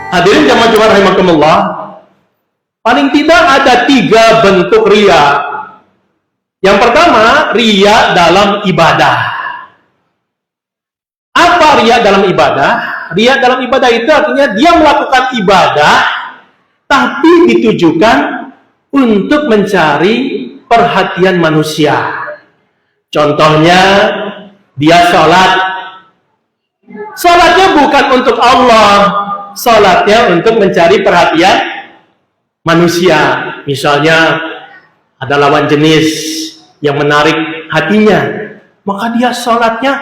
Hadirin jamaah Jumat rahimakumullah, paling tidak ada 3 bentuk riya. Yang pertama, riya dalam ibadah. Apa riya dalam ibadah? Riya dalam ibadah itu artinya dia melakukan ibadah tapi ditujukan untuk mencari perhatian manusia. Contohnya, dia sholat. Sholatnya bukan untuk Allah, sholatnya untuk mencari perhatian manusia. Misalnya ada lawan jenis yang menarik hatinya, maka dia sholatnya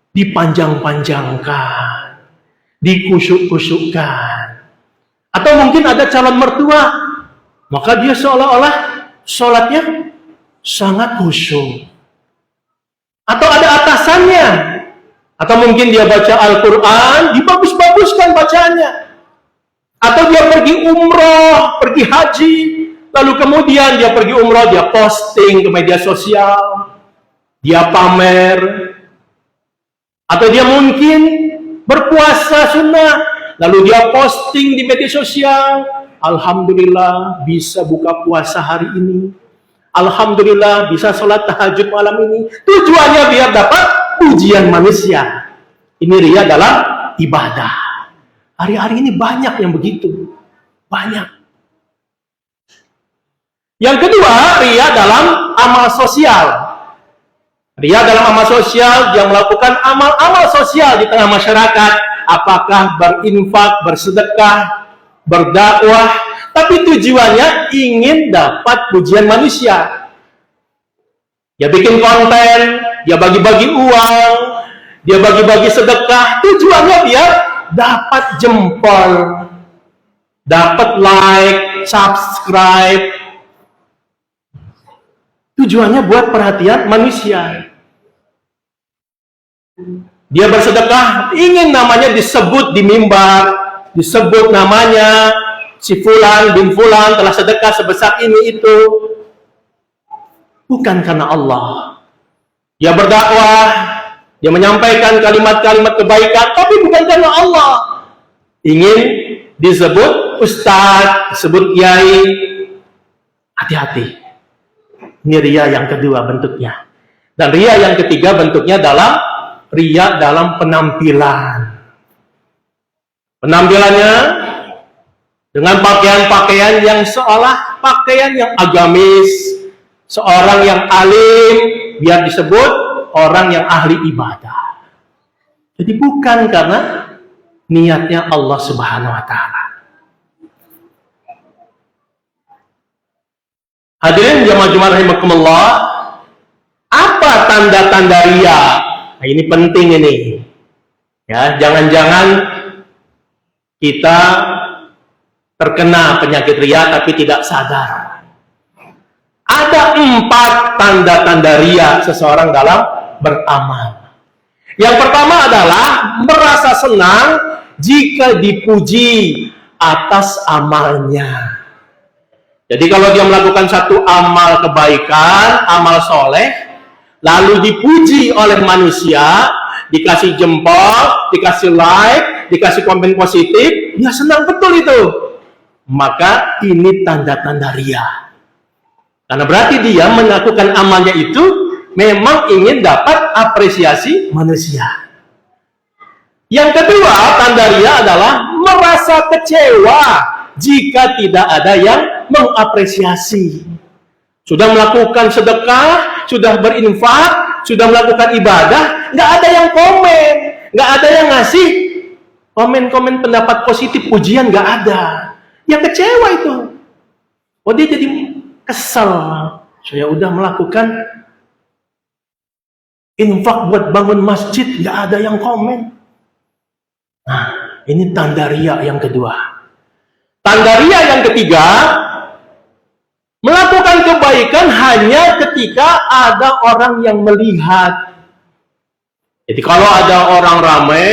dipanjang-panjangkan, dikusyuk-kusyukkan. Atau mungkin ada calon mertua, maka dia seolah-olah sholatnya sangat khusyuk. Atau ada atasannya, atau mungkin dia baca Al-Quran, dibagus-baguskan bacaannya. Atau dia pergi umroh, pergi haji, lalu kemudian dia pergi umroh, dia posting ke media sosial, dia pamer. Atau dia mungkin berpuasa sunnah, lalu dia posting di media sosial, alhamdulillah bisa buka puasa hari ini, alhamdulillah bisa sholat tahajud malam ini. Tujuannya biar dapat pujian manusia. Ini riya dalam ibadah. Hari-hari ini banyak yang begitu. Banyak. Yang kedua, riya dalam amal sosial. Riya dalam amal sosial, dia melakukan amal-amal sosial di tengah masyarakat. Apakah berinfak, bersedekah, berdakwah, tapi tujuannya ingin dapat pujian manusia. Dia bikin konten, dia bagi-bagi uang, dia bagi-bagi sedekah, tujuannya biar dapat jempol, dapat like, subscribe. Tujuannya buat perhatian manusia. Dia bersedekah, ingin namanya disebut di mimbar, disebut namanya, si fulan bin fulan telah sedekah sebesar ini itu. Bukan karena Allah. Dia berdakwah, dia menyampaikan kalimat-kalimat kebaikan, tapi bukan karena Allah. Ingin disebut ustaz, disebut kiai. Hati-hati. Ini riya yang kedua bentuknya. Dan riya yang ketiga bentuknya dalam riya dalam penampilan. Penampilannya dengan pakaian-pakaian yang seolah pakaian yang agamis, seorang yang alim, biar disebut orang yang ahli ibadah. Jadi bukan karena niatnya Allah Subhanahu wa Ta'ala. Hadirin jamaah Jumat rahimakumullah, apa tanda-tanda riya? Nah, ini penting ini. Ya, jangan-jangan kita terkena penyakit riya tapi tidak sadar. Ada 4 tanda-tanda riya seseorang dalam beramal. Yang pertama adalah merasa senang jika dipuji atas amalnya. Jadi kalau dia melakukan satu amal kebaikan, amal soleh, lalu dipuji oleh manusia, dikasih jempol, dikasih like, dikasih komen positif, dia senang betul itu. Maka ini tanda-tanda riya. Karena berarti dia melakukan amalnya itu memang ingin dapat apresiasi manusia. Yang kedua, tanda riya adalah merasa kecewa jika tidak ada yang mengapresiasi. Sudah melakukan sedekah, sudah berinfak, sudah melakukan ibadah, nggak ada yang komen, nggak ada yang ngasih komen-komen pendapat positif, pujian, nggak ada. Yang kecewa itu. Oh, dia jadi kesel. Saya udah melakukan infak buat bangun masjid, nggak ada yang komen. Nah, ini tanda riya yang kedua. Tanda riya yang ketiga, melakukan kebaikan hanya ketika ada orang yang melihat. Jadi kalau ada orang ramai,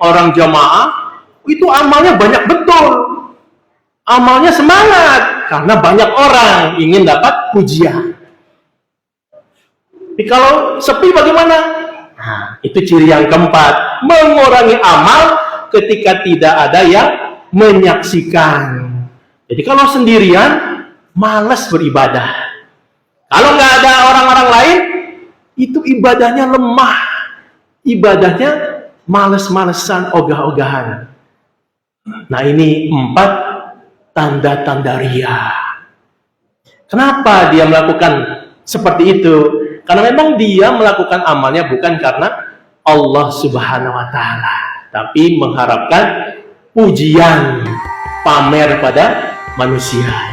orang jamaah, itu amalnya banyak betul. Amalnya semangat, karena banyak orang ingin dapat pujian. Tapi kalau sepi bagaimana? Nah, itu ciri yang keempat. Mengurangi amal ketika tidak ada yang menyaksikan. Jadi kalau sendirian, malas beribadah. Kalau nggak ada orang-orang lain, itu ibadahnya lemah. Ibadahnya males-malesan, ogah-ogahan. Nah, ini 4 tanda-tanda riya. Kenapa dia melakukan seperti itu? Karena memang dia melakukan amalnya bukan karena Allah Subhanahu wa Ta'ala, tapi mengharapkan pujian, pamer pada manusia.